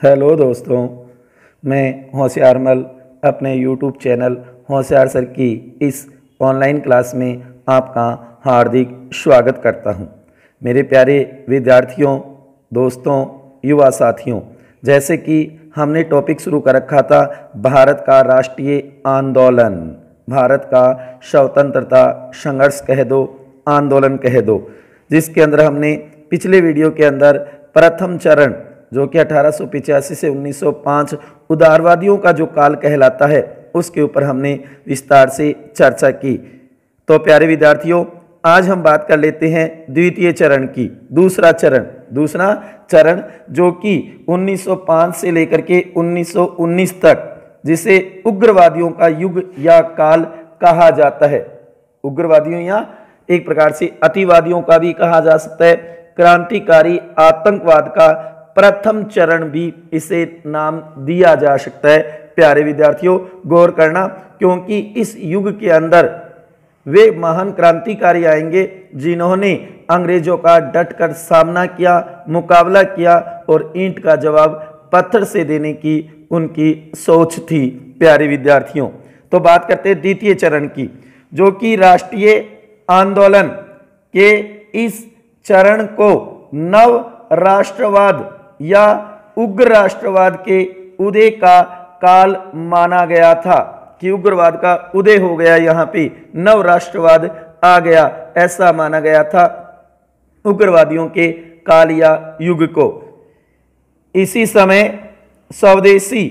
Hello दोस्तों, मैं होशियार मल अपने यूट्यूब चैनल होशियार सर की इस ऑनलाइन क्लास में आपका हार्दिक स्वागत करता हूं। मेरे प्यारे विद्यार्थियों, दोस्तों, युवा साथियों, जैसे कि हमने टॉपिक शुरू कर रखा था भारत का राष्ट्रीय आंदोलन, भारत का स्वतंत्रता संघर्ष कह दो, आंदोलन कह दो, जिसके अंदर हमने पिछले वीडियो के अंदर प्रथम चरण जो कि 1885 से 1905 उदारवादियों का जो काल कहलाता है उसके ऊपर हमने विस्तार से चर्चा की। तो प्यारे विद्यार्थियों, आज हम बात कर लेते हैं द्वितीय चरण की, दूसरा चरण जो कि 1905 से लेकर के 1919 तक, जिसे उग्रवादियों का युग या काल कहा जाता है। उग्रवादियों या एक प्रकार से अतिवादियों का भी कहा जा सकता है। क्रांतिकारी आतंकवाद का प्रथम चरण भी इसे नाम दिया जा सकता है। प्यारे विद्यार्थियों, गौर करना, क्योंकि इस युग के अंदर वे महान क्रांतिकारी आएंगे जिन्होंने अंग्रेजों का डटकर सामना किया, मुकाबला किया और ईंट का जवाब पत्थर से देने की उनकी सोच थी। प्यारे विद्यार्थियों, तो बात करते हैं द्वितीय चरण की, जो कि राष्ट्रीय आंदोलन के इस चरण को नव राष्ट्रवाद या उग्र राष्ट्रवाद के उदय का काल माना गया था कि उग्रवाद का उदय हो गया, यहाँ पे नव राष्ट्रवाद आ गया, ऐसा माना गया था उग्रवादियों के काल या युग को। इसी समय स्वदेशी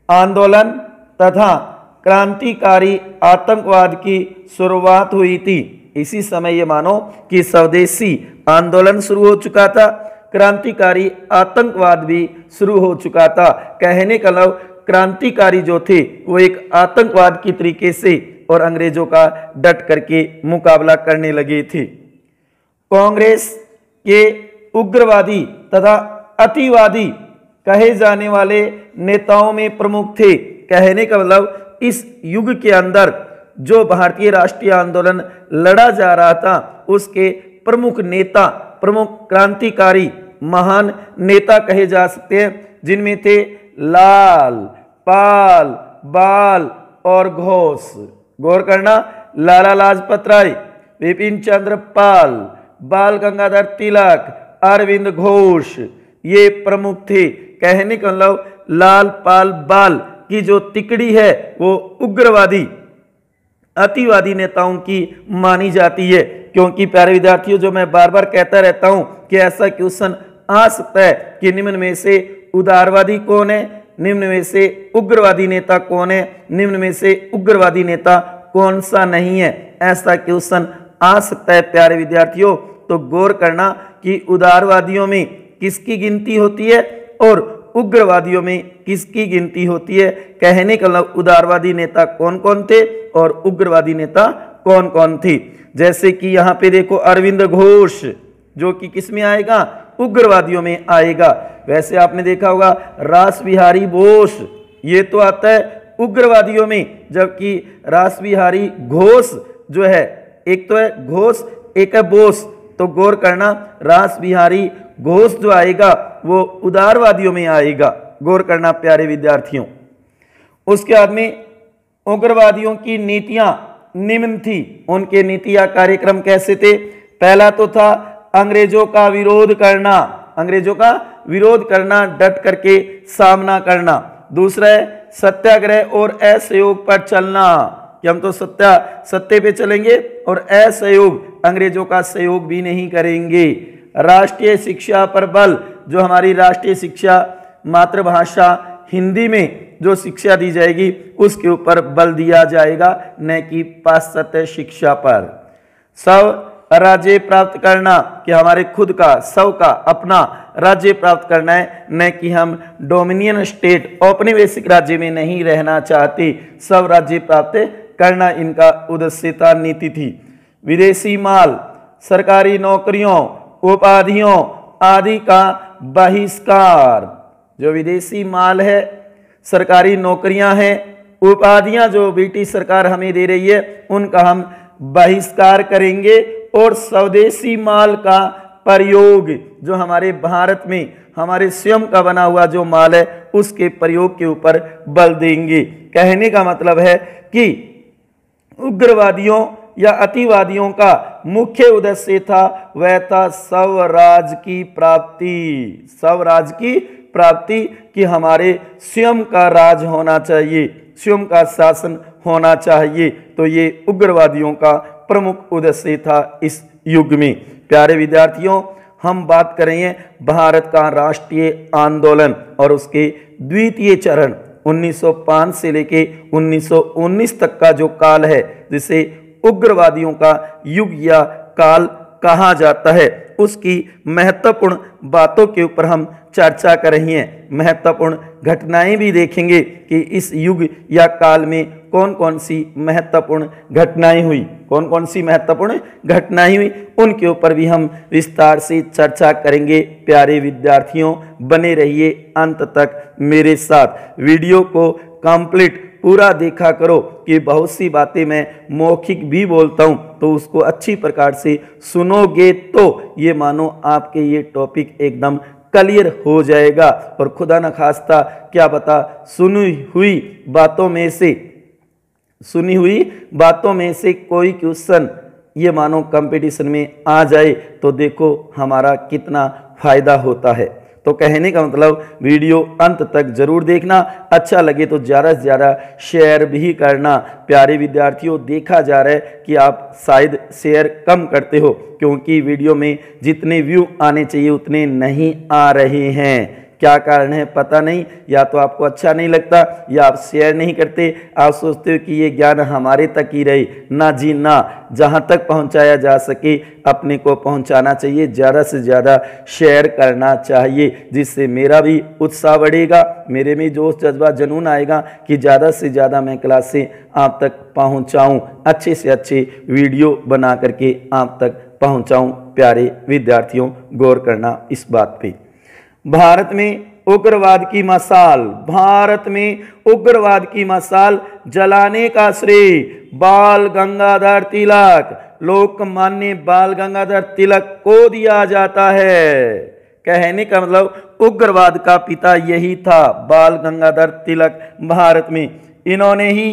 आंदोलन तथा क्रांतिकारी आतंकवाद की शुरुआत हुई थी। इसी समय ये मानो कि स्वदेशी आंदोलन शुरू हो चुका था, क्रांतिकारी आतंकवाद भी शुरू हो चुका था। कहने का मतलब क्रांतिकारी जो थे वो एक आतंकवाद की तरीके से और अंग्रेजों का डट करके मुकाबला करने लगे थे। कांग्रेस के उग्रवादी तथा अतिवादी कहे जाने वाले नेताओं में प्रमुख थे। कहने का मतलब इस युग के अंदर जो भारतीय राष्ट्रीय आंदोलन लड़ा जा रहा था उसके प्रमुख नेता, प्रमुख क्रांतिकारी महान नेता कहे जा सकते हैं, जिनमें थे लाल, पाल, बाल और घोष। गौर करना, लाला लाजपत राय, विपिन चंद्र पाल, बाल गंगाधर तिलक, अरविंद घोष, ये प्रमुख थे। कहने का मतलब लाल, पाल, बाल की जो तिकड़ी है वो उग्रवादी अतिवादी नेताओं की मानी जाती है। क्योंकि प्यारे विद्यार्थियों, जो मैं बार बार कहता रहता हूं कि ऐसा क्वेश्चन आ सकता है कि निम्न में से उदारवादी कौन है, निम्न में से उग्रवादी नेता कौन है, निम्न में से उग्रवादी नेता कौन सा नहीं है, ऐसा क्वेश्चन आ सकता है। प्यारे विद्यार्थियों, तो गौर करना कि उदारवादियों में किसकी गिनती होती है और उग्रवादियों में किसकी गिनती होती है। कहने का मतलब उदारवादी नेता कौन कौन थे और उग्रवादी नेता कौन कौन थे। जैसे कि यहाँ पे देखो, अरविंद घोष जो कि किस में आएगा, उग्रवादियों में आएगा। वैसे आपने देखा होगा रास बिहारी बोस, ये तो आता है उग्रवादियों में, जबकि रास बिहारी घोष जो है, एक तो है घोष एक है बोस। तो गौर करना, रास बिहारी घोष जो आएगा वो उदारवादियों में आएगा। गौर करना प्यारे विद्यार्थियों। उसके बाद में उग्रवादियों की नीतियां निम्न थी। उनके नीति या कार्यक्रम कैसे थे? पहला तो था अंग्रेजों का विरोध करना, अंग्रेजों का विरोध करना, डट करके सामना करना। दूसरा है सत्याग्रह और असहयोग पर चलना, कि हम तो सत्य पे चलेंगे और असहयोग, अंग्रेजों का सहयोग भी नहीं करेंगे। राष्ट्रीय शिक्षा पर बल, जो हमारी राष्ट्रीय शिक्षा मातृभाषा हिंदी में जो शिक्षा दी जाएगी उसके ऊपर बल दिया जाएगा, न कि पाश्चात्य शिक्षा पर। सब राज्य प्राप्त करना, कि हमारे खुद का, सब का अपना राज्य प्राप्त करना है, न कि हम डोमिनियन स्टेट औपनिवेशिक राज्य में नहीं रहना चाहते, सब राज्य प्राप्त करना इनका उद्देश्य था, नीति थी। विदेशी माल, सरकारी नौकरियों, उपाधियों आदि का बहिष्कार। जो विदेशी माल है, सरकारी नौकरियां हैं, उपाधियां जो ब्रिटिश सरकार हमें दे रही है उनका हम बहिष्कार करेंगे और स्वदेशी माल का प्रयोग, जो हमारे भारत में हमारे स्वयं का बना हुआ जो माल है उसके प्रयोग के ऊपर बल देंगे। कहने का मतलब है कि उग्रवादियों या अतिवादियों का मुख्य उद्देश्य था वह था स्वराज की प्राप्ति, स्वराज की प्राप्ति कि हमारे स्वयं का राज होना चाहिए, स्वयं का शासन होना चाहिए। तो ये उग्रवादियों का प्रमुख उद्देश्य था इस युग में। प्यारे विद्यार्थियों, हम बात करेंगे भारत का राष्ट्रीय आंदोलन और उसके द्वितीय चरण 1905 से लेके 1919 तक का जो काल है, जिसे उग्रवादियों का युग या काल कहा जाता है, उसकी महत्वपूर्ण बातों के ऊपर हम चर्चा कर रही हैं। महत्वपूर्ण घटनाएं भी देखेंगे कि इस युग या काल में कौन कौन सी महत्वपूर्ण घटनाएं हुई, कौन कौन सी महत्वपूर्ण घटनाएं हुई, उनके ऊपर भी हम विस्तार से चर्चा करेंगे। प्यारे विद्यार्थियों, बने रहिए अंत तक मेरे साथ। वीडियो को कंप्लीट पूरा देखा करो कि बहुत सी बातें मैं मौखिक भी बोलता हूं, तो उसको अच्छी प्रकार से सुनोगे तो ये मानो आपके ये टॉपिक एकदम क्लियर हो जाएगा। और खुदा न खास्ता क्या पता सुनी हुई बातों में से कोई क्वेश्चन ये मानो कंपटीशन में आ जाए तो देखो हमारा कितना फायदा होता है। तो कहने का मतलब वीडियो अंत तक जरूर देखना, अच्छा लगे तो ज़्यादा से ज़्यादा शेयर भी करना। प्यारे विद्यार्थियों, देखा जा रहा है कि आप शायद शेयर कम करते हो, क्योंकि वीडियो में जितने व्यू आने चाहिए उतने नहीं आ रहे हैं। क्या कारण है पता नहीं, या तो आपको अच्छा नहीं लगता या आप शेयर नहीं करते, आप सोचते हो कि ये ज्ञान हमारे तक ही रहे। ना जी ना, जहाँ तक पहुँचाया जा सके अपने को पहुँचाना चाहिए, ज़्यादा से ज़्यादा शेयर करना चाहिए, जिससे मेरा भी उत्साह बढ़ेगा, मेरे में जोश जज्बा जुनून आएगा कि ज़्यादा से ज़्यादा मैं क्लास से आप तक पहुँचाऊँ, अच्छे से अच्छे वीडियो बना करके आप तक पहुँचाऊँ। प्यारे विद्यार्थियों, गौर करना इस बात पे। भारत में उग्रवाद की मशाल जलाने का श्रेय बाल गंगाधर तिलक, लोकमान्य बाल गंगाधर तिलक को दिया जाता है। कहने का मतलब उग्रवाद का पिता यही था, बाल गंगाधर तिलक। भारत में इन्होंने ही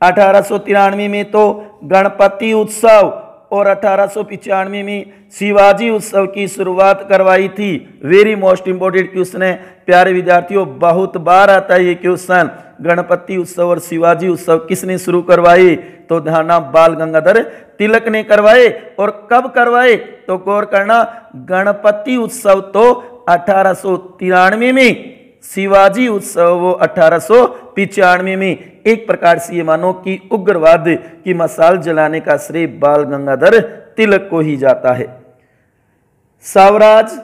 1893 में तो गणपति उत्सव और 1895 में शिवाजी उत्सव की शुरुआत करवाई थी। वेरी मोस्ट इंपोर्टेंट क्वेश्चन है प्यारे विद्यार्थियों, बहुत बार आता है ये क्वेश्चन। गणपति उत्सव और शिवाजी उत्सव किसने शुरू करवाई? तो ध्यान, बाल गंगाधर तिलक ने करवाए। और कब करवाए? तो गौर करना, गणपति उत्सव तो 1893 में, शिवाजी उत्सव वो 1895 में। एक प्रकार से ये मानो कि उग्रवाद की मशाल जलाने का श्रेय बाल गंगाधर तिलक को ही जाता है। स्वराज,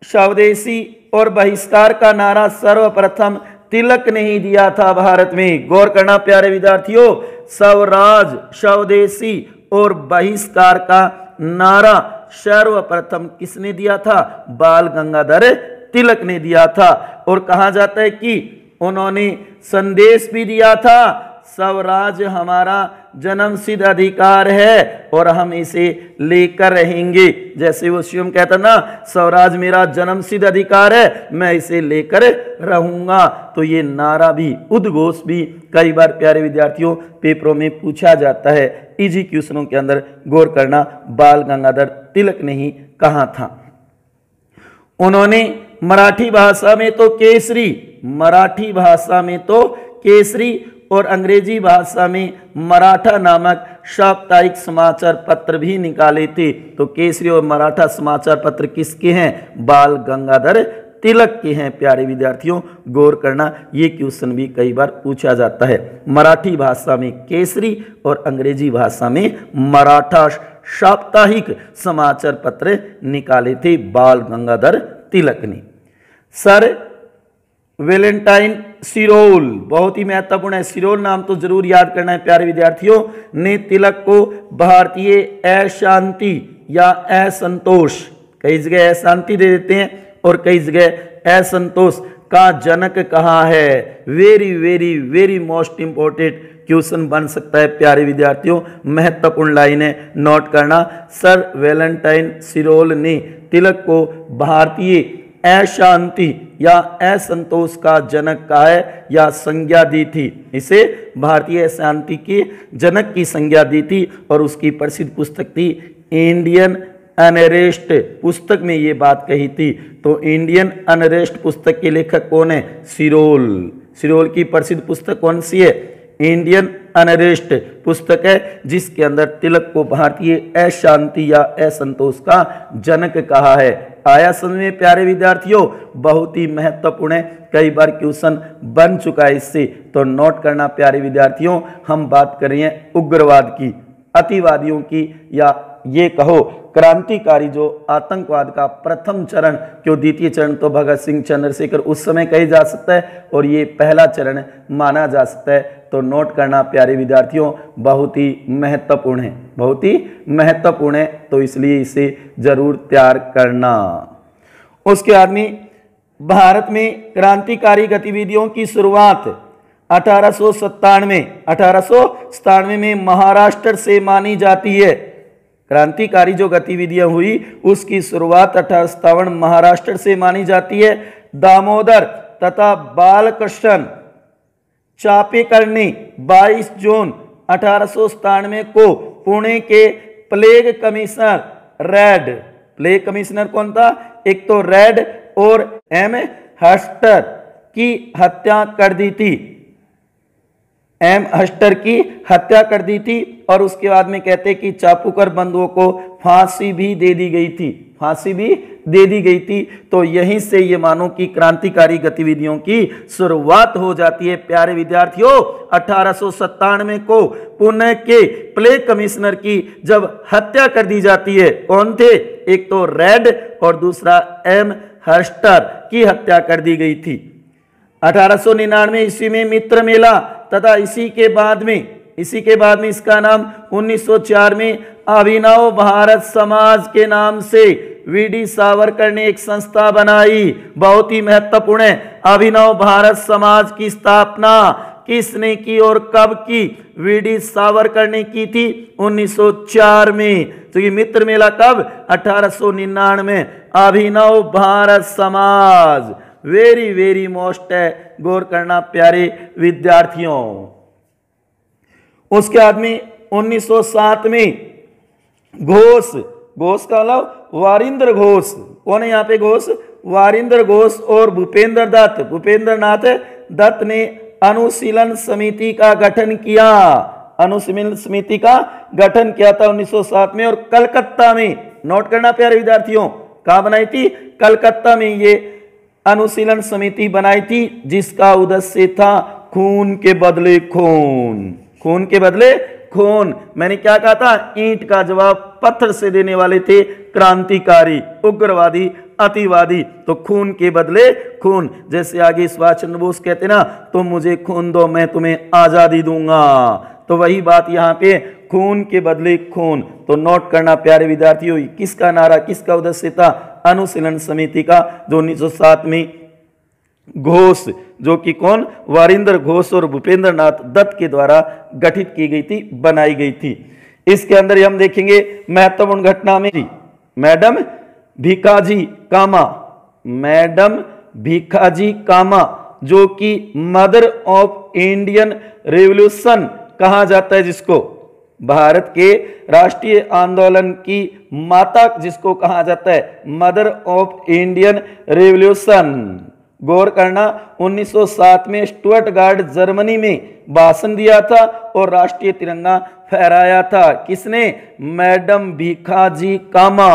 स्वदेशी और बहिष्कार का नारा सर्वप्रथम तिलक ने ही दिया था भारत में। गौर करना प्यारे विद्यार्थियों, स्वराज, स्वदेशी और बहिष्कार का नारा सर्वप्रथम किसने दिया था? बाल गंगाधर तिलक ने दिया था। और कहा जाता है कि उन्होंने संदेश भी दिया था, स्वराज हमारा जन्मसिद्ध अधिकार है और हम इसे लेकर रहेंगे। जैसे वो स्वयं कहता ना, स्वराज मेरा जन्मसिद्ध अधिकार है, मैं इसे लेकर रहूंगा। तो ये नारा भी, उद्घोष भी कई बार प्यारे विद्यार्थियों पेपरों में पूछा जाता है। इजी क्वेश्चनों के अंदर गौर करना, बाल गंगाधर तिलक ने ही कहा था। उन्होंने मराठी भाषा में तो केसरी और अंग्रेजी भाषा में मराठा नामक साप्ताहिक समाचार पत्र भी निकाले थे। तो केसरी और मराठा समाचार पत्र किसके हैं? बाल गंगाधर तिलक के हैं। प्यारे विद्यार्थियों गौर करना, ये क्वेश्चन भी कई बार पूछा जाता है। मराठी भाषा में केसरी और अंग्रेजी भाषा में मराठा साप्ताहिक समाचार पत्र निकाले थे बाल गंगाधर तिलक ने। सर वेलेंटाइन सिरोल, बहुत ही महत्वपूर्ण है, सिरोल नाम तो जरूर याद करना है प्यारे विद्यार्थियों, ने तिलक को भारतीय अशांति या असंतोष, कई जगह अशांति दे देते हैं और कई जगह असंतोष का जनक कहा है। Very very very most important question बन सकता है प्यारे विद्यार्थियों, महत्वपूर्ण लाइन है, नोट करना। सर वेलेंटाइन सिरोल ने तिलक को भारतीय अशांति या असंतोष का जनक कहा है या संज्ञा दी थी। इसे भारतीय अशांति के जनक की संज्ञा दी थी और उसकी प्रसिद्ध पुस्तक थी इंडियन अनरेस्ट। पुस्तक में ये बात कही थी। तो इंडियन अनरेस्ट पुस्तक के लेखक कौन है? सिरोल। सिरोल की प्रसिद्ध पुस्तक कौन सी है? इंडियन अनरेस्ट पुस्तक है, जिसके अंदर तिलक को भारतीय अशांति या असंतोष का जनक कहा है। आया समझ में प्यारे विद्यार्थियों? बहुत ही महत्वपूर्ण है, कई बार क्वेश्चन बन चुका है इससे, तो नोट करना प्यारे विद्यार्थियों। हम बात कर रहे हैं उग्रवाद की, अतिवादियों की, या ये कहो क्रांतिकारी जो आतंकवाद का प्रथम चरण, क्यों द्वितीय चरण तो भगत सिंह चंद्रशेखर उस समय कही जा सकता है और ये पहला चरण माना जा सकता है। तो नोट करना प्यारे विद्यार्थियों, बहुत ही महत्वपूर्ण है, बहुत ही महत्वपूर्ण है, तो इसलिए इसे जरूर तैयार करना। उसके बाद में भारत में क्रांतिकारी गतिविधियों की शुरुआत 1897 में महाराष्ट्र से मानी जाती है। क्रांतिकारी जो गतिविधियां हुई उसकी शुरुआत 1857 महाराष्ट्र से मानी जाती है। दामोदर तथा बालकृष्ण चापेकर ने 22 जून 1897 को पुणे के प्लेग कमिश्नर कौन था? एक तो रेड और एम हस्टर की हत्या कर दी थी। एम हस्टर की हत्या कर दी थी और उसके बाद में कहते कि चापूकर बंधुओं को फांसी भी दे दी गई थी, फांसी भी दे दी गई थी। तो यहीं से ये मानो कि क्रांतिकारी गतिविधियों की शुरुआत हो जाती है प्यारे विद्यार्थियों। 1897 को पुणे के प्लेग कमिश्नर की जब हत्या कर दी जाती है, कौन थे? एक तो रेड और दूसरा एम हस्टर की हत्या कर दी गई थी। 1899 ईस्वी में मित्र मेला तथा इसी के बाद में इसका नाम 1904 में अभिनव भारत समाज के नाम से वीडी सावरकर ने एक संस्था बनाई। बहुत ही महत्वपूर्ण है। अभिनव भारत समाज की स्थापना किसने की और कब की? वीडी सावरकर ने की थी 1904 में। तो ये मित्र मेला कब? 1899 में। अभिनव भारत समाज वेरी वेरी मोस्ट है, गौर करना प्यारे विद्यार्थियों। उसके बाद में 1907 में घोष का मतलब वारिंद्र घोष। कौन है यहाँ पे घोष? वारिंद्र घोष और भूपेंद्र नाथ दत्त ने अनुशीलन समिति का गठन किया। अनुशीलन समिति का गठन किया था 1907 में और कलकत्ता में। नोट करना प्यारे विद्यार्थियों, कहाँ बनाई थी? कलकत्ता में ये अनुशीलन समिति बनाई थी, जिसका उद्देश्य था खून के बदले खून, खून के बदले खून। मैंने क्या कहा था? ईंट का जवाब पत्थर से देने वाले थे क्रांतिकारी, उग्रवादी, अतिवादी। तो खून के बदले खून, जैसे आगे सुभाष चंद्र बोस कहते ना, तुम मुझे खून दो मैं तुम्हें आजादी दूंगा। तो वही बात यहाँ पे, खून के बदले खून। तो नोट करना प्यारे विद्यार्थियों, किसका नारा, किसका उद्देश्य था? अनुशीलन समिति का, जो 1907 में घोष, जो कि कौन? वारिंद्र घोष और भूपेंद्र नाथ दत्त के द्वारा गठित की गई थी, बनाई गई थी। इसके अंदर हम देखेंगे महत्वपूर्ण घटना में मैडम भिखाजी कामा, जो कि मदर ऑफ इंडियन रेवोल्यूशन कहा जाता है, जिसको भारत के राष्ट्रीय आंदोलन की माता जिसको कहा जाता है, मदर ऑफ इंडियन रेवोल्यूशन। गौर करना, 1907 में स्टुअर्टगार्ड जर्मनी में भाषण दिया था और राष्ट्रीय तिरंगा फहराया था। किसने? मैडम भिखाजी कामा।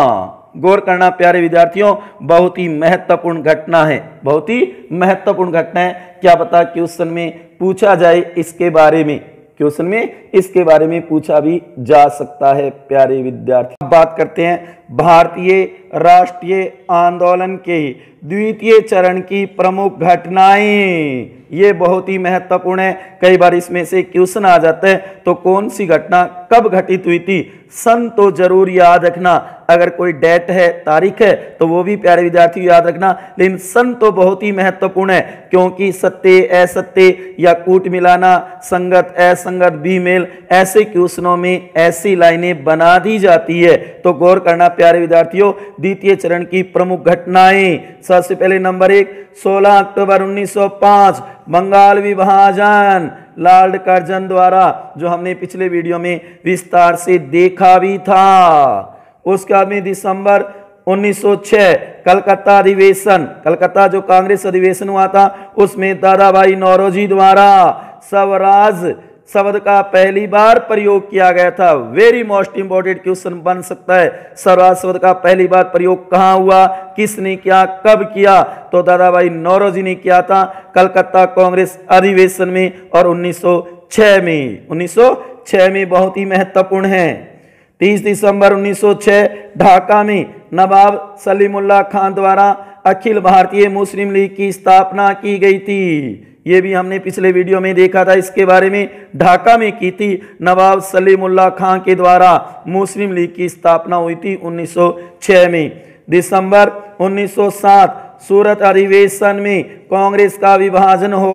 गौर करना प्यारे विद्यार्थियों, बहुत ही महत्वपूर्ण घटना है, बहुत ही महत्वपूर्ण घटना है। क्या पता क्वेश्चन में पूछा जाए इसके बारे में, क्वेश्चन में इसके बारे में पूछा भी जा सकता है प्यारे विद्यार्थी। बात करते हैं भारतीय राष्ट्रीय आंदोलन के द्वितीय चरण की प्रमुख घटनाएं। ये बहुत ही महत्वपूर्ण है, कई बार इसमें से क्वेश्चन आ जाता है। तो कौन सी घटना कब घटित हुई थी? सन तो जरूर याद रखना, अगर कोई डेट है, तारीख है, तो वो भी प्यारे विद्यार्थी याद रखना। लेकिन सन तो बहुत ही महत्वपूर्ण है, क्योंकि सत्य असत्य या कूट मिलाना, संगत असंगत, बीमेल, ऐसे क्वेश्चनों में ऐसी लाइनें बना दी जाती है। तो गौर करना प्यारे विद्यार्थियों, द्वितीय चरण की प्रमुख घटनाएं। सबसे पहले नंबर 1, 16 अक्टूबर 1905 बंगाल विभाजन लॉर्ड कर्जन द्वारा, जो हमने पिछले वीडियो में विस्तार से देखा भी था। उसके बाद में दिसंबर 1906 कलकत्ता अधिवेशन, कलकत्ता जो कांग्रेस अधिवेशन हुआ था उसमें दादाभाई नौरोजी द्वारा स्वराज शब्द का पहली बार प्रयोग किया गया था। वेरी मोस्ट इंपॉर्टेंट क्वेश्चन बन सकता है, स्वराज शब्द का पहली बार प्रयोग कहां हुआ, किसने किया, कब किया? तो दादाभाई नौरोजी ने किया था कलकत्ता कांग्रेस अधिवेशन में और 1906 में। 1906 में बहुत ही महत्वपूर्ण है। 30 दिसंबर 1906 ढाका में नवाब सलीमुल्लाह खान द्वारा अखिल भारतीय मुस्लिम लीग की स्थापना की गई थी। ये भी हमने पिछले वीडियो में देखा था, इसके बारे में ढाका में की थी। नवाब सलीमुल्लाह खान के द्वारा मुस्लिम लीग की स्थापना हुई थी 1906 में। दिसंबर 1907 सूरत अधिवेशन में कांग्रेस का विभाजन हो,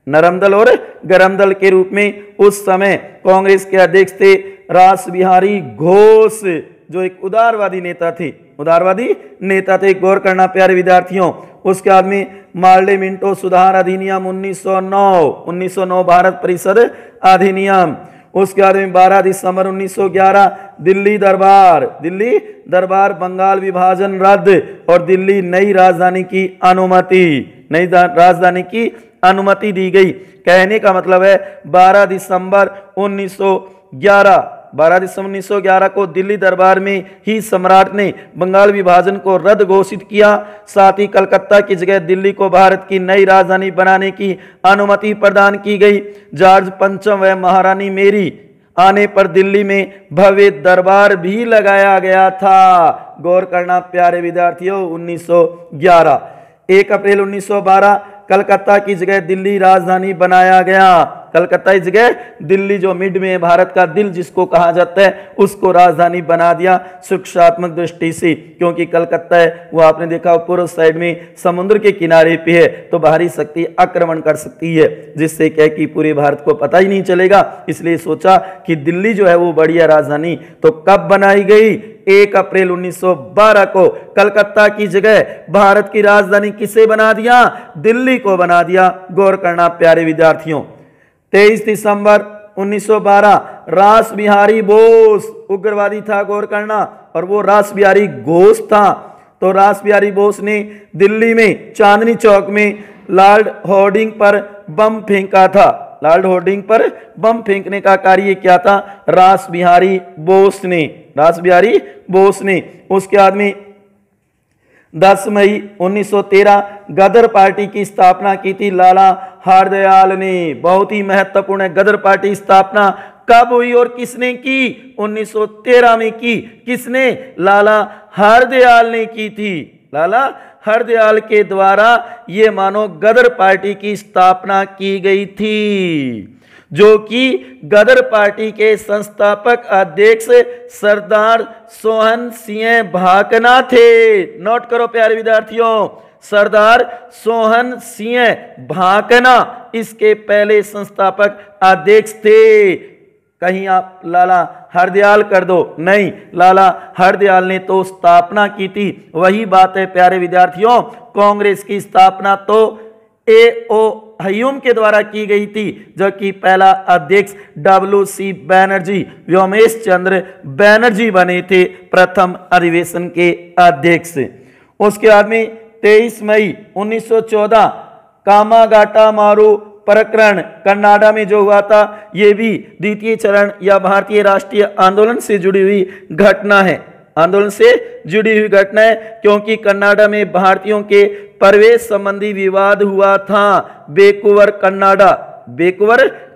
नरम दल और गरम दल के रूप में। उस समय कांग्रेस के अध्यक्ष थे रास बिहारी घोष, जो एक उदारवादी नेता थे, उदारवादी नेता थे। गौर करना प्यारे विद्यार्थियों। उसके बाद में मार्ले मिंटो सुधार अधिनियम 1909 भारत परिषद अधिनियम। उसके बाद में 12 दिसंबर 1911 दिल्ली दरबार बंगाल विभाजन रद्द और दिल्ली नई राजधानी की अनुमति दी गई। कहने का मतलब है 12 दिसंबर 1911 को दिल्ली दरबार में ही सम्राट ने बंगाल विभाजन को रद्द घोषित किया। साथ ही कलकत्ता की जगह दिल्ली को भारत की नई राजधानी बनाने की अनुमति प्रदान की गई। जॉर्ज पंचम व महारानी मेरी आने पर दिल्ली में भव्य दरबार भी लगाया गया था। गौर करना प्यारे विद्यार्थियों। 1911 1 अप्रैल 1912 कलकत्ता की जगह दिल्ली राजधानी बनाया गया। कलकत्ता की जगह दिल्ली, जो मिड में भारत का दिल जिसको कहा जाता है, उसको राजधानी बना दिया सुरक्षात्मक दृष्टि से। क्योंकि कलकत्ता है वो आपने देखा पूर्व साइड में समुद्र के किनारे पे है, तो बाहरी शक्ति आक्रमण कर सकती है, जिससे क्या कि पूरे भारत को पता ही नहीं चलेगा। इसलिए सोचा कि दिल्ली जो है वो बढ़िया राजधानी। तो कब बनाई गई? 1 अप्रैल 1912 को कलकत्ता की जगह भारत की राजधानी किसे बना दिया? दिल्ली को बना दिया। गौर करना प्यारे विद्यार्थियों। 23 दिसंबर 1912 रास बिहारी बोस उग्रवादी था। गौर करना, और वो रास बिहारी घोष था। तो रास बिहारी बोस ने दिल्ली में चांदनी चौक में लॉर्ड होर्डिंग पर बम फेंका था। लॉर्ड होर्डिंग पर बम फेंकने का कार्य किया था रास बिहारी बोस ने। उसके बाद में 10 मई 1913 गदर पार्टी की स्थापना की थी लाला हरदयाल ने। बहुत ही महत्वपूर्ण है। गदर पार्टी स्थापना कब हुई और किसने की? 1913 में की। किसने? लाला हरदयाल ने की थी। लाला हरदयाल के द्वारा ये मानो गदर पार्टी की स्थापना की गई थी, जो कि गदर पार्टी के संस्थापक अध्यक्ष सरदार सोहन सिंह भाकना थे। नोट करो प्यारे विद्यार्थियों, सरदार सोहन सिंह भाकना इसके पहले संस्थापक अध्यक्ष थे। कहीं आप लाला हरदयाल कर दो, नहीं, लाला हरदयाल ने तो स्थापना की थी। वही बात है प्यारे विद्यार्थियों, कांग्रेस की स्थापना तो A.O. हयूम के द्वारा की गई थी, जबकि पहला अध्यक्ष WC बैनर्जी, व्योमेश चंद्र बैनर्जी बने थे प्रथम अधिवेशन के अध्यक्ष। उसके बाद में 23 मई 1914 कामागाटा मारू प्रकरण कर्नाटक में जो हुआ था, यह भी द्वितीय चरण या भारतीय राष्ट्रीय आंदोलन से जुड़ी हुई घटना है। आंदोलन से जुड़ी हुई घटना है, क्योंकि कर्नाटक में भारतीयों के प्रवेश संबंधी विवाद हुआ था। बेकुवर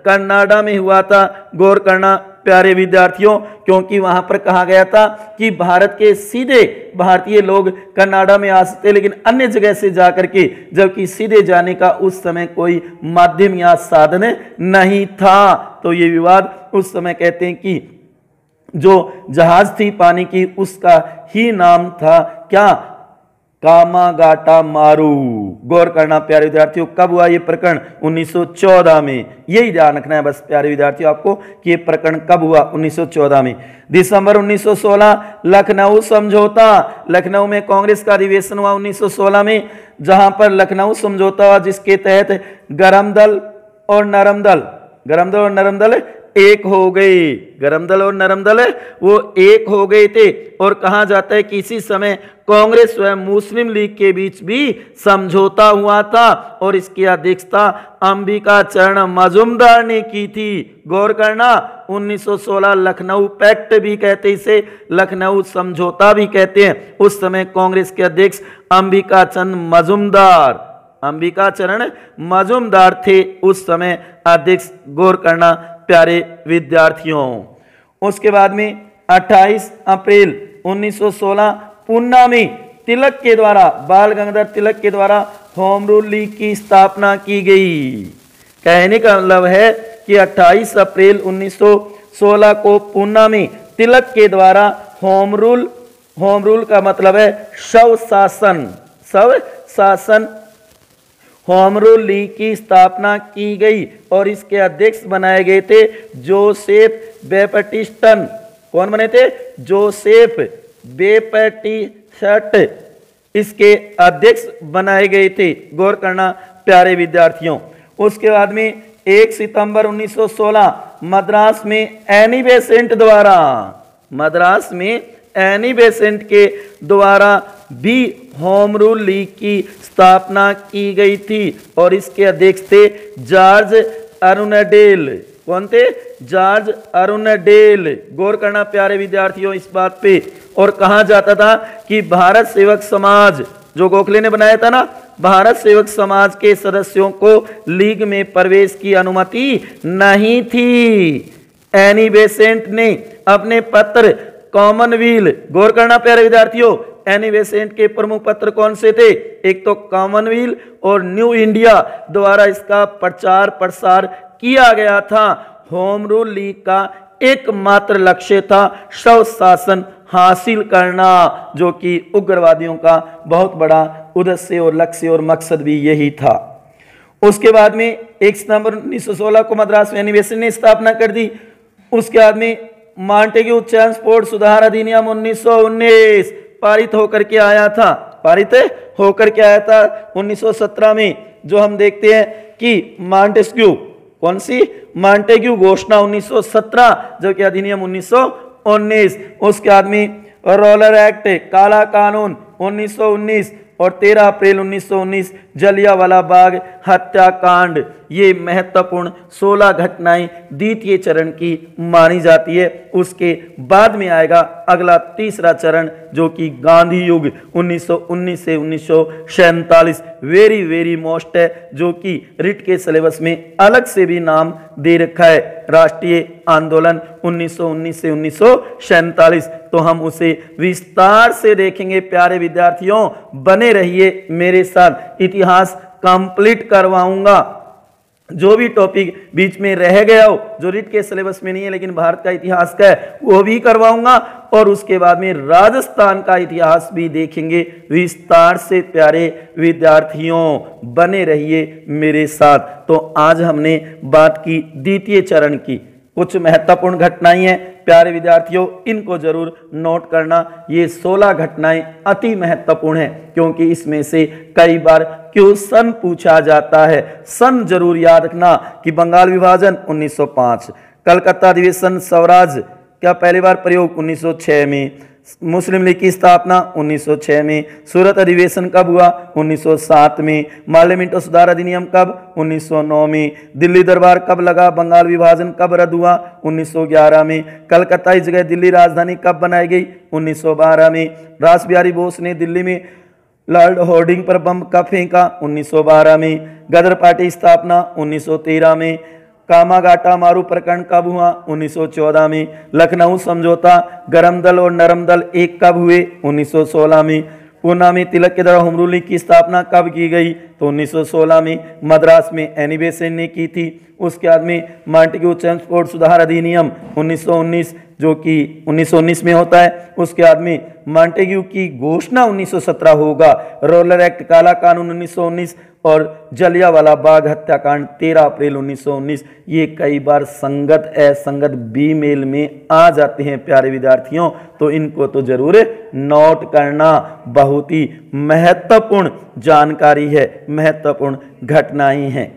कर्नाटक में हुआ था। गौर करना प्यारे विद्यार्थियों, क्योंकि वहां पर कहा गया था कि भारत के सीधे भारतीय लोग कर्नाटक में आ सकते, लेकिन अन्य जगह से जाकर के, जबकि सीधे जाने का उस समय कोई माध्यम या साधन नहीं था। तो ये विवाद उस समय कहते हैं कि जो जहाज थी पानी की, उसका ही नाम था क्या? कामागाटा मारू। गौर करना प्यारे विद्यार्थियों, कब हुआ ये प्रकरण? 1914 में। यही ध्यान रखना है बस प्यारे विद्यार्थियों आपको कि ये प्रकरण कब हुआ? 1914 में। दिसंबर 1916 लखनऊ समझौता। लखनऊ में कांग्रेस का अधिवेशन हुआ 1916 में, जहां पर लखनऊ समझौता हुआ, जिसके तहत गरम दल और नरम दल एक हो गए। गरम दल और नरम दल वो एक हो गए थे। और कहा जाता है कि इसी समय कांग्रेस व मुस्लिम लीग के बीच भी समझौता हुआ था और इसकी अध्यक्षता अंबिका चरण मजूमदार ने की थी। गौर करना, 1916 लखनऊ पैक्ट भी कहते, इसे लखनऊ समझौता भी कहते हैं। उस समय कांग्रेस के अध्यक्ष अंबिका चरण मजूमदार थे उस समय अध्यक्ष। गौर करना प्यारे विद्यार्थियों। उसके बाद में 28 अप्रैल 1916 पूना में तिलक के द्वारा, बाल गंगाधर तिलक के द्वारा होम रूल लीग की स्थापना की गई। कहने का मतलब है कि 28 अप्रैल 1916 को पूना में तिलक के द्वारा होम रूल का मतलब है शव शासन होम रूल लीग की स्थापना की गई और इसके अध्यक्ष बनाए गए थे जोसेफ बेप्टिस्टन। कौन बने थे? जोसेफ बेप्टिस्ट इसके अध्यक्ष बनाए गए थे। गौर करना प्यारे विद्यार्थियों। उसके बाद में 1 सितंबर 1916 मद्रास में एनी बेसेंट के द्वारा भी होम रूल लीग की स्थापना की गई थी और इसके अध्यक्ष थे जॉर्ज अरुणडेल। कौन थे? George Arundale. गौर करना प्यारे विद्यार्थियों इस बात पे। और कहा जाता था कि भारत सेवक समाज जो गोखले ने बनाया था ना, भारत सेवक समाज के सदस्यों को लीग में प्रवेश की अनुमति नहीं थी। एनी बेसेंट ने अपने पत्र कॉमनवेल्थ, गौर करना प्यारे विद्यार्थियों, एनी बेसेंट के प्रमुख पत्र कौन से थे? एक तो कॉमनवेल्थ और न्यू इंडिया द्वारा इसका प्रचार प्रसार किया गया था। होम रूल लीग का एकमात्र लक्ष्य था शव शासन हासिल करना, जो कि उग्रवादियों का बहुत बड़ा उद्देश्य और लक्ष्य और मकसद भी यही था। उसके बाद में 1 सितंबर 1916 को मद्रास में एनी बेसेंट ने स्थापना कर दी। उसके बाद में मॉन्टेग्यू ट्रांसपोर्ट सुधार अधिनियम 1919 पारित होकर के आया था। 1917 में जो हम देखते हैं कि मॉन्टेस्क्यू, कौन सी? मॉन्टेग्यू घोषणा 1917, जो कि अधिनियम 1919। उसके बाद में रोलर एक्ट, काला कानून 1919 और 13 अप्रैल 1919 जलियांवाला बाग हत्याकांड। ये महत्वपूर्ण 16 घटनाएं द्वितीय चरण की मानी जाती है। उसके बाद में आएगा अगला तीसरा चरण, जो कि गांधी युग 1919 से 1947 वेरी मोस्ट है, जो कि रिट के सिलेबस में अलग से भी नाम दे रखा है, राष्ट्रीय आंदोलन 1919 से 1947। तो हम उसे विस्तार से देखेंगे प्यारे विद्यार्थियों। बने रहिए मेरे साथ, इतिहास कंप्लीट करवाऊंगा। जो भी टॉपिक बीच में रह गया हो, जो रिट के सिलेबस में नहीं है लेकिन भारत का इतिहास का है, वो भी करवाऊंगा। और उसके बाद में राजस्थान का इतिहास भी देखेंगे विस्तार से प्यारे विद्यार्थियों। बने रहिए मेरे साथ। तो आज हमने बात की द्वितीय चरण की। कुछ महत्वपूर्ण घटनाएं हैं प्यारे विद्यार्थियों, इनको जरूर नोट करना। ये 16 घटनाएं अति महत्वपूर्ण हैं, क्योंकि इसमें से कई बार क्वेश्चन पूछा जाता है। सन जरूर याद रखना कि बंगाल विभाजन 1905, कलकत्ता अधिवेशन स्वराज का पहली बार प्रयोग 1906 में, मुस्लिम लीग की स्थापना 1906 में, सूरत अधिवेशन कब हुआ? 1907 में, मार्लियामेंटो सुधार अधिनियम कब? 1909 में, दिल्ली दरबार कब लगा? बंगाल विभाजन कब रद्द हुआ? 1911 में, कलकत्ता की जगह दिल्ली राजधानी कब बनाई गई? 1912 में, रास बिहारी बोस ने दिल्ली में लॉर्ड होर्डिंग पर बम कब फेंका? 1912 में, गदर पार्टी स्थापना 1913 में, कामागाटा मारू प्रकरण कब हुआ? 1914 में, लखनऊ समझौता गरम दल और नरम दल एक कब हुए? 1916 में, पूना में तिलक के द्वारा होम रूल लीग की स्थापना कब की गई? तो 1916 में, मद्रास में एनी बेसेंट ने की थी। उसके बाद में मॉन्टेग्यू ट्रांसपोर्ट सुधार अधिनियम 1919 जो कि 1919 में होता है। उसके बाद में मॉन्टेग्यू की घोषणा 1917 होगा, रोलर एक्ट काला कानून 1919 और जलियांवाला बाग हत्याकांड 13 अप्रैल 1919। ये कई बार संगत असंगत बी मेल में आ जाते हैं प्यारे विद्यार्थियों, तो इनको तो जरूर नोट करना, बहुत ही महत्वपूर्ण जानकारी है, महत्वपूर्ण घटनाएं हैं।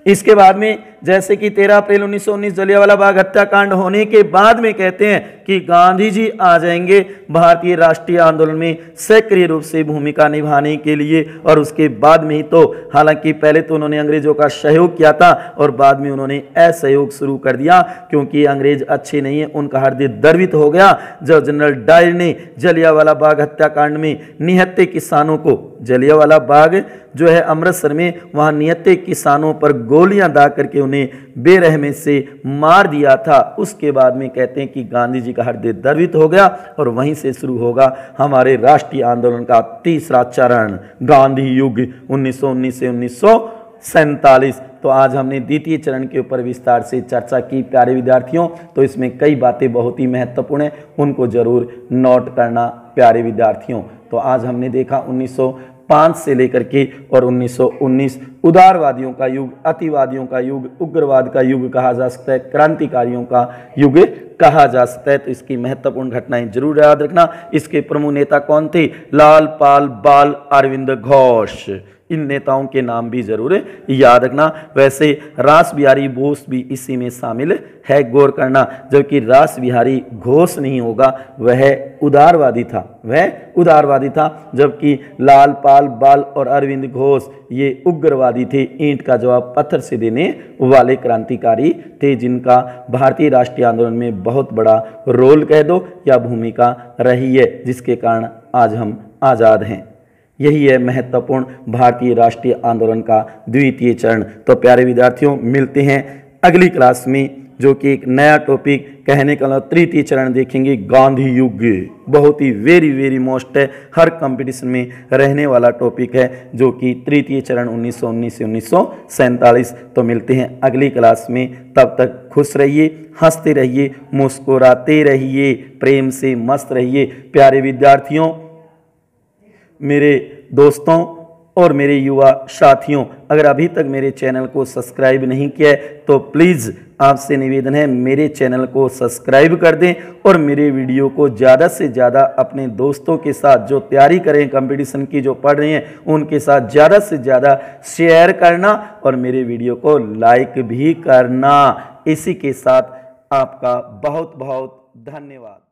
इसके बाद में जैसे कि 13 अप्रैल 1919 जलियांवाला बाग हत्याकांड होने के बाद में कहते हैं कि गांधी जी आ जाएंगे भारतीय राष्ट्रीय आंदोलन में सक्रिय रूप से भूमिका निभाने के लिए। और उसके बाद में ही तो हालांकि पहले तो उन्होंने अंग्रेजों का सहयोग किया था और बाद में उन्होंने असहयोग शुरू कर दिया, क्योंकि अंग्रेज अच्छे नहीं है, उनका हृदय द्रवित हो गया जब जनरल डायर ने जलियांवाला बाग हत्याकांड में निहत्थे किसानों को, जलियांवाला बाग जो है अमृतसर में, वहां निहत्थे किसानों पर गोलियां दाग करके उन्हें बेरहमी से मार दिया था। उसके बाद में कहते हैं कि गांधी जी का हृदय द्रवित हो गया और वहीं से शुरू होगा हमारे राष्ट्रीय आंदोलन का तीसरा चरण, गांधी युग 1919 से 1947। तो आज हमने द्वितीय चरण के ऊपर विस्तार से चर्चा की प्यारे विद्यार्थियों, तो इसमें कई बातें बहुत ही महत्वपूर्ण हैं, उनको जरूर नोट करना प्यारे विद्यार्थियों। तो आज हमने देखा 1905 से लेकर के और 1919 उदारवादियों का युग, अतिवादियों का युग, उग्रवाद का युग कहा जा सकता है, क्रांतिकारियों का युग कहा जा सकता है। तो इसकी महत्वपूर्ण घटनाएं जरूर याद रखना। इसके प्रमुख नेता कौन थे? लाल पाल बाल अरविंद घोष, इन नेताओं के नाम भी जरूर याद रखना। वैसे रास बिहारी बोस भी इसी में शामिल है, गौर करना, जबकि रास बिहारी घोष नहीं होगा, वह उदारवादी था, वह उदारवादी था, जबकि लाल पाल बाल और अरविंद घोष ये उग्रवादी थे, ईंट का जवाब पत्थर से देने वाले क्रांतिकारी थे, जिनका भारतीय राष्ट्रीय आंदोलन में बहुत बड़ा रोल कह दो या भूमिका रही है, जिसके कारण आज हम आज़ाद हैं। यही है महत्वपूर्ण भारतीय राष्ट्रीय आंदोलन का द्वितीय चरण। तो प्यारे विद्यार्थियों, मिलते हैं अगली क्लास में, जो कि एक नया टॉपिक कहने का तृतीय चरण देखेंगे, गांधी युग। बहुत ही वेरी मोस्ट है, हर कंपटीशन में रहने वाला टॉपिक है, जो कि तृतीय चरण 1919 से 1947। तो मिलते हैं अगली क्लास में, तब तक खुश रहिए, हंसते रहिए, मुस्कुराते रहिए, प्रेम से मस्त रहिए। प्यारे विद्यार्थियों, मेरे दोस्तों और मेरे युवा साथियों, अगर अभी तक मेरे चैनल को सब्सक्राइब नहीं किया है तो प्लीज़ आपसे निवेदन है मेरे चैनल को सब्सक्राइब कर दें और मेरे वीडियो को ज़्यादा से ज़्यादा अपने दोस्तों के साथ, जो तैयारी करें कंपटीशन की, जो पढ़ रहे हैं, उनके साथ ज़्यादा से ज़्यादा शेयर करना और मेरे वीडियो को लाइक भी करना। इसी के साथ आपका बहुत बहुत धन्यवाद।